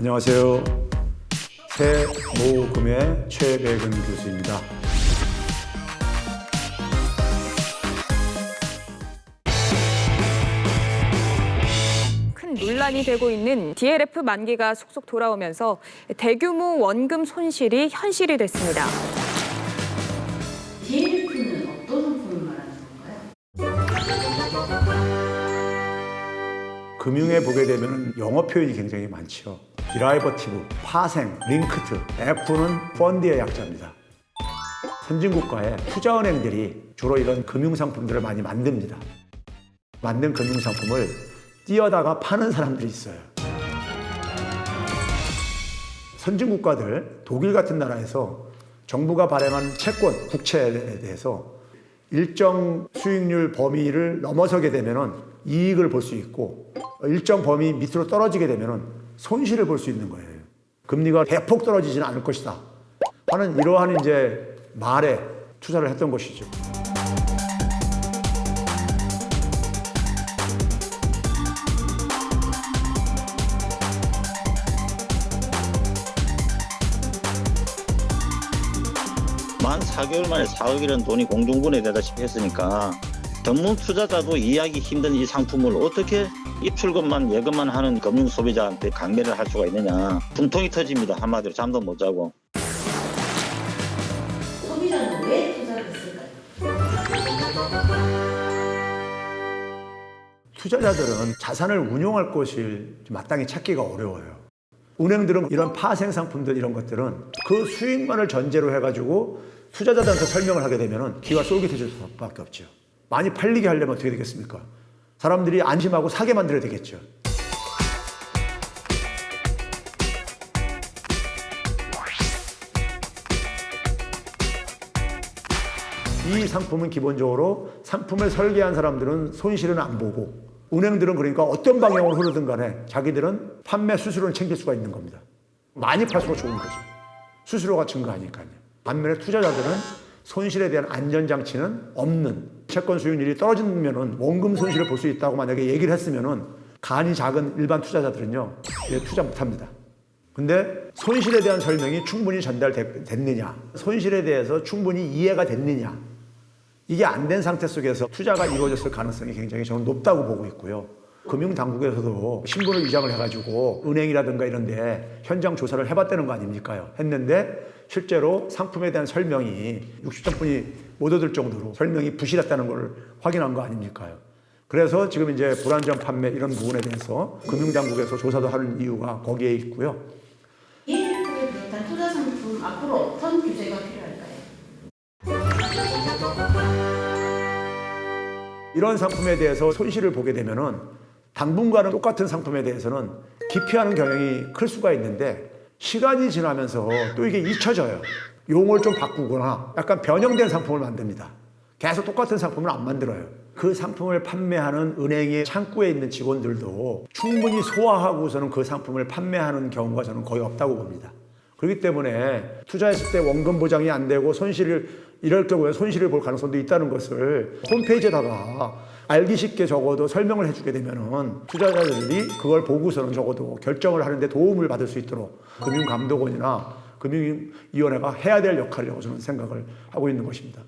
안녕하세요. 새모금의 최백은 교수입니다. 큰 논란이 되고 있는 DLF 만기가 속속 돌아오면서 대규모 원금 손실이 현실이 됐습니다. DLF는 어떤 상품을 말하는 건가요? 금융에 보게 되면 영어 표현이 굉장히 많죠. 디라이버티브, 파생, 링크드, F는 펀드의 약자입니다. 선진국가의 투자은행들이 주로 이런 금융상품들을 많이 만듭니다. 만든 금융상품을 띄어다가 파는 사람들이 있어요. 선진국가들, 독일 같은 나라에서 정부가 발행한 채권, 국채에 대해서 일정 수익률 범위를 넘어서게 되면 이익을 볼 수 있고 일정 범위 밑으로 떨어지게 되면 손실을 볼 수 있는 거예요. 금리가 대폭 떨어지지는 않을 것이다 하는 이러한 이제 말에 투자를 했던 것이죠. 만 4개월 만에 4억이라는 돈이 공중분해 되다시피 했으니까 전문 투자자도 이해하기 힘든 이 상품을 어떻게 입출금만 예금만 하는 금융 소비자한테 강매를 할 수가 있느냐. 분통이 터집니다. 한마디로 잠도 못 자고. 소비자는 왜 투자를 했을까요? 투자자들은 자산을 운용할 것을 마땅히 찾기가 어려워요. 은행들은 이런 파생 상품들 이런 것들은 그 수익만을 전제로 해가지고 투자자들한테 설명을 하게 되면 귀가 쫄깃해질 수밖에 없죠. 많이 팔리게 하려면 어떻게 되겠습니까? 사람들이 안심하고 사게 만들어야 되겠죠. 이 상품은 기본적으로 상품을 설계한 사람들은 손실은 안 보고 은행들은 그러니까 어떤 방향으로 흐르든 간에 자기들은 판매 수수료를 챙길 수가 있는 겁니다. 많이 팔수록 좋은 거죠. 수수료가 증가하니까요. 반면에 투자자들은 손실에 대한 안전장치는 없는, 채권 수익률이 떨어지면 원금 손실을 볼 수 있다고 만약에 얘기를 했으면 간이 작은 일반 투자자들은요, 투자 못합니다. 근데 손실에 대한 설명이 충분히 전달됐느냐, 손실에 대해서 충분히 이해가 됐느냐, 이게 안 된 상태 속에서 투자가 이루어졌을 가능성이 굉장히 저는 높다고 보고 있고요. 금융당국에서도 신분을 위장을 해가지고 은행이라든가 이런 데 현장 조사를 해봤다는 거 아닙니까요? 했는데 실제로 상품에 대한 설명이 60점뿐이 못 얻을 정도로 설명이 부실했다는 걸 확인한 거 아닙니까요? 그래서 지금 이제 불안전 판매 이런 부분에 대해서 금융당국에서 조사도 하는 이유가 거기에 있고요. DLF를 비롯한 투자 상품 앞으로 어떤 규제가 필요할까요? 이런 상품에 대해서 손실을 보게 되면은 당분간은 똑같은 상품에 대해서는 기피하는 경향이 클 수가 있는데 시간이 지나면서 또 이게 잊혀져요. 용어를 좀 바꾸거나 약간 변형된 상품을 만듭니다. 계속 똑같은 상품을 안 만들어요. 그 상품을 판매하는 은행의 창구에 있는 직원들도 충분히 소화하고서는 그 상품을 판매하는 경우가 저는 거의 없다고 봅니다. 그렇기 때문에 투자했을 때 원금 보장이 안 되고 이럴 경우에 손실을 볼 가능성도 있다는 것을 홈페이지에다가 알기 쉽게 적어도 설명을 해주게 되면은 투자자들이 그걸 보고서는 적어도 결정을 하는데 도움을 받을 수 있도록 금융감독원이나 금융위원회가 해야 될 역할이라고 저는 생각을 하고 있는 것입니다.